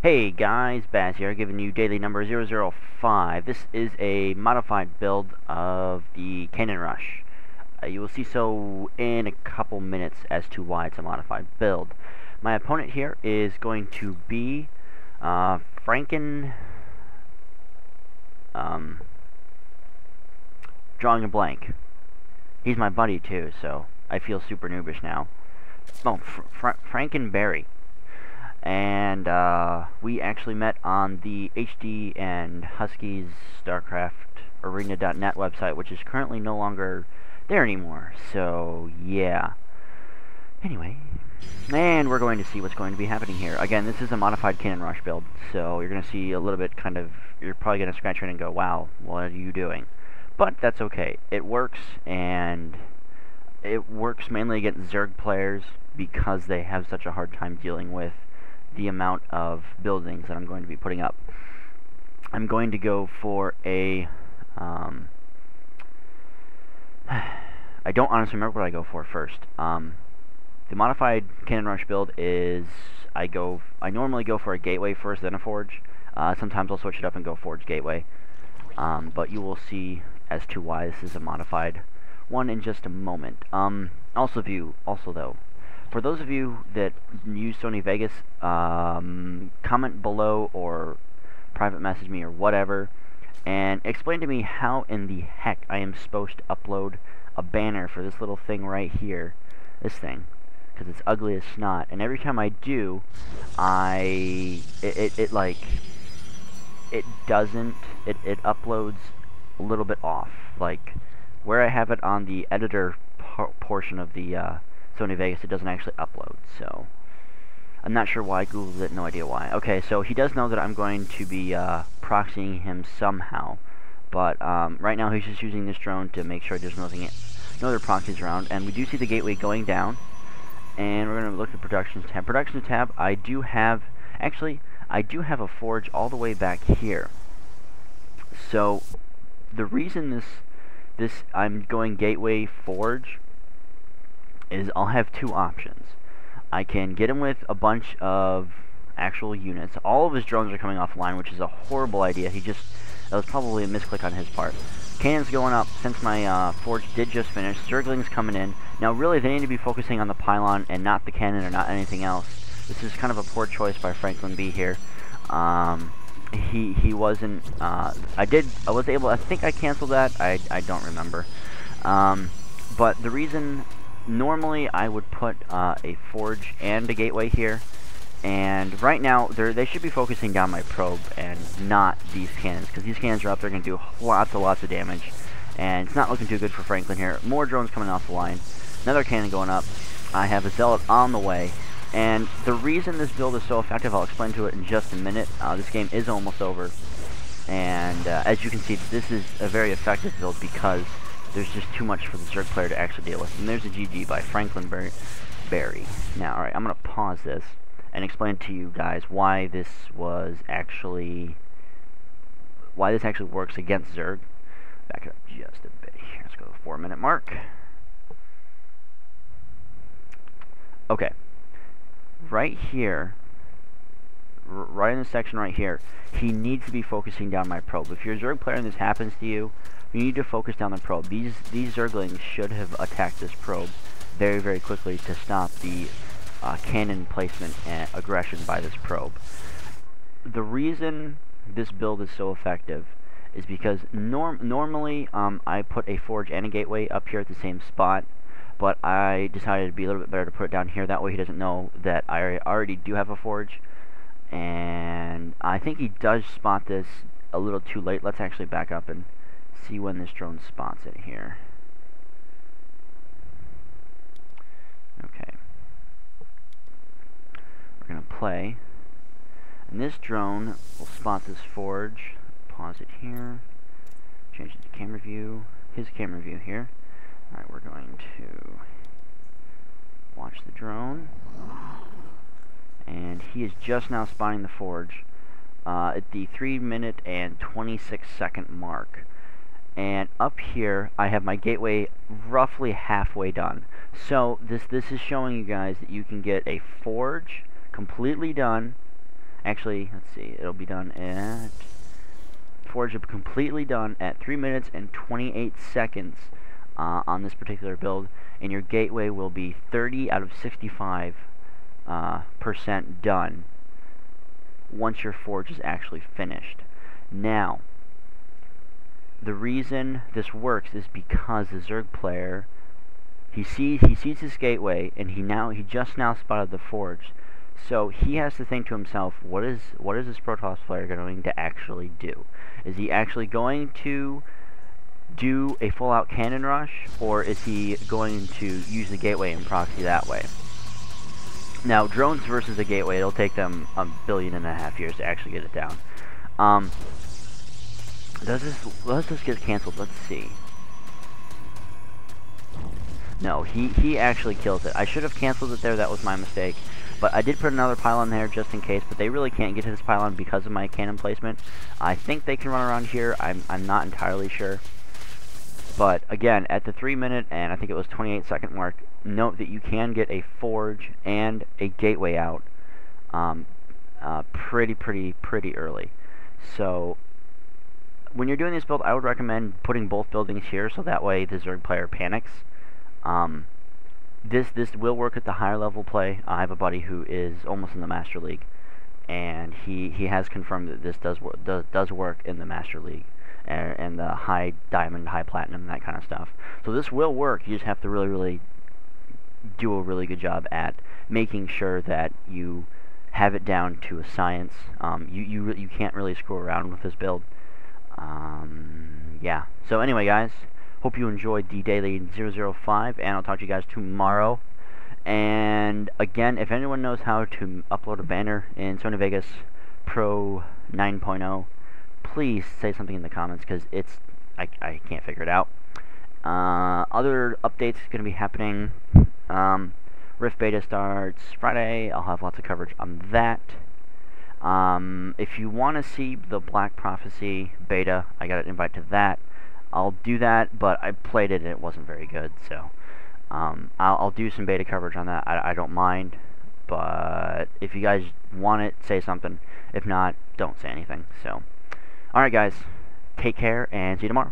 Hey guys, Baz here, giving you daily number 005. This is a modified build of the Cannon Rush. You will see so in a couple minutes as to why it's a modified build. My opponent here is going to be Franken... drawing a blank. He's my buddy too, so I feel super noobish now. Oh, Frankenberry. And we actually met on the HD and Huskies StarCraft Arena.net website, which is currently no longer there anymore. So yeah. Anyway, and we're going to see what's going to be happening here. Again, this is a modified Cannon Rush build, so you're going to see a little bit kind of, you're probably going to scratch your head and go, wow, what are you doing? But that's okay. It works, and it works mainly against Zerg players because they have such a hard time dealing with the amount of buildings that I'm going to be putting up. I'm going to go for a I don't honestly remember what I go for first. The modified Cannon Rush build is I normally go for a gateway first, then a forge. Sometimes I'll switch it up and go forge gateway. But you will see as to why this is a modified one in just a moment. Also though, for those of you that use Sony Vegas, comment below or private message me or whatever, and explain to me how in the heck I am supposed to upload a banner for this little thing right here, this thing, because it's ugly as snot. And every time I do, it uploads a little bit off, like where I have it on the editor portion of the Sony Vegas, it doesn't actually upload, so I'm not sure why. Googled it, no idea why. Okay, so he does know that I'm going to be proxying him somehow, but right now he's just using this drone to make sure there's no other proxies around. And we do see the gateway going down, and we're going to look at the production tab. Production tab, I do have a forge all the way back here. So the reason I'm going gateway forge is I'll have two options. I can get him with a bunch of actual units. All of his drones are coming offline, which is a horrible idea. That was probably a misclick on his part. Cannon's going up since my forge did just finish. Zergling's coming in. Now really they need to be focusing on the pylon and not the cannon or not anything else. This is kind of a poor choice by Franklin B here. He wasn't, I think I canceled that. I don't remember. But the reason, normally I would put a forge and a gateway here, and right now they should be focusing down my probe and not these cannons, because these cannons are up there going to do lots of damage, and it's not looking too good for Franklin here. More drones coming off the line, another cannon going up. I have a zealot on the way, and the reason this build is so effective, I'll explain to it in just a minute. This game is almost over, and as you can see, this is a very effective build because there's just too much for the Zerg player to actually deal with. And there's a GG by Franklin Berry. Now, alright, I'm going to pause this and explain to you guys why this actually works against Zerg. Back it up just a bit here. Let's go to the 4-minute mark. Okay. Right here, right in this section right here, he needs to be focusing down my probe. If you're a Zerg player and this happens to you, you need to focus down the probe. These Zerglings should have attacked this probe very, very quickly to stop the cannon placement and aggression by this probe. The reason this build is so effective is because normally I put a forge and a gateway up here at the same spot, but I decided it'd be a little bit better to put it down here. That way he doesn't know that I already do have a forge. And I think he does spot this a little too late. Let's actually back up and see when this drone spots it here. Okay. We're going to play. And this drone will spot this forge. Pause it here. Change it to camera view. His camera view here. Alright, we're going to watch the drone. And he is just now spotting the forge at the 3-minute and 26-second mark. And up here, I have my gateway roughly halfway done. So this is showing you guys that you can get a forge completely done actually, let's see, it'll be done at, forge will be completely done at 3 minutes and 28 seconds on this particular build, and your gateway will be 30 out of 65 percent done once your forge is actually finished. Now, the reason this works is because the Zerg player, he sees his gateway, and he just now spotted the forge. So he has to think to himself, what is this Protoss player going to actually do? Is he actually going to do a full-out cannon rush, or is he going to use the gateway and proxy that way? Now, drones versus the gateway, it'll take them 1.5 billion years to actually get it down. Does this get canceled? Let's see. No, he actually kills it. I should have canceled it there, that was my mistake. But I did put another pylon there just in case, but they really can't get to this pylon because of my cannon placement. I think they can run around here, I'm not entirely sure. But again, at the 3 minute and I think it was 28-second mark, note that you can get a forge and a gateway out pretty early. So when you're doing this build, I would recommend putting both buildings here, so that way the Zerg player panics. This will work at the higher level play. I have a buddy who is almost in the Master League, and he has confirmed that this does work in the Master League and the high diamond, high platinum, that kind of stuff. So this will work. You just have to really do a really good job at making sure that you have it down to a science. You can't really screw around with this build. Yeah. So anyway, guys, hope you enjoyed the Daily 005, and I'll talk to you guys tomorrow. And again, if anyone knows how to upload a banner in Sony Vegas Pro 9.0, please say something in the comments, because I can't figure it out. Other updates going to be happening. Rift Beta starts Friday. I'll have lots of coverage on that. If you want to see the Black Prophecy beta, I got an invite to that. I'll do that, but I played it and it wasn't very good, so I'll do some beta coverage on that. I don't mind, but if you guys want it, say something. If not, don't say anything. So, alright guys, take care and see you tomorrow.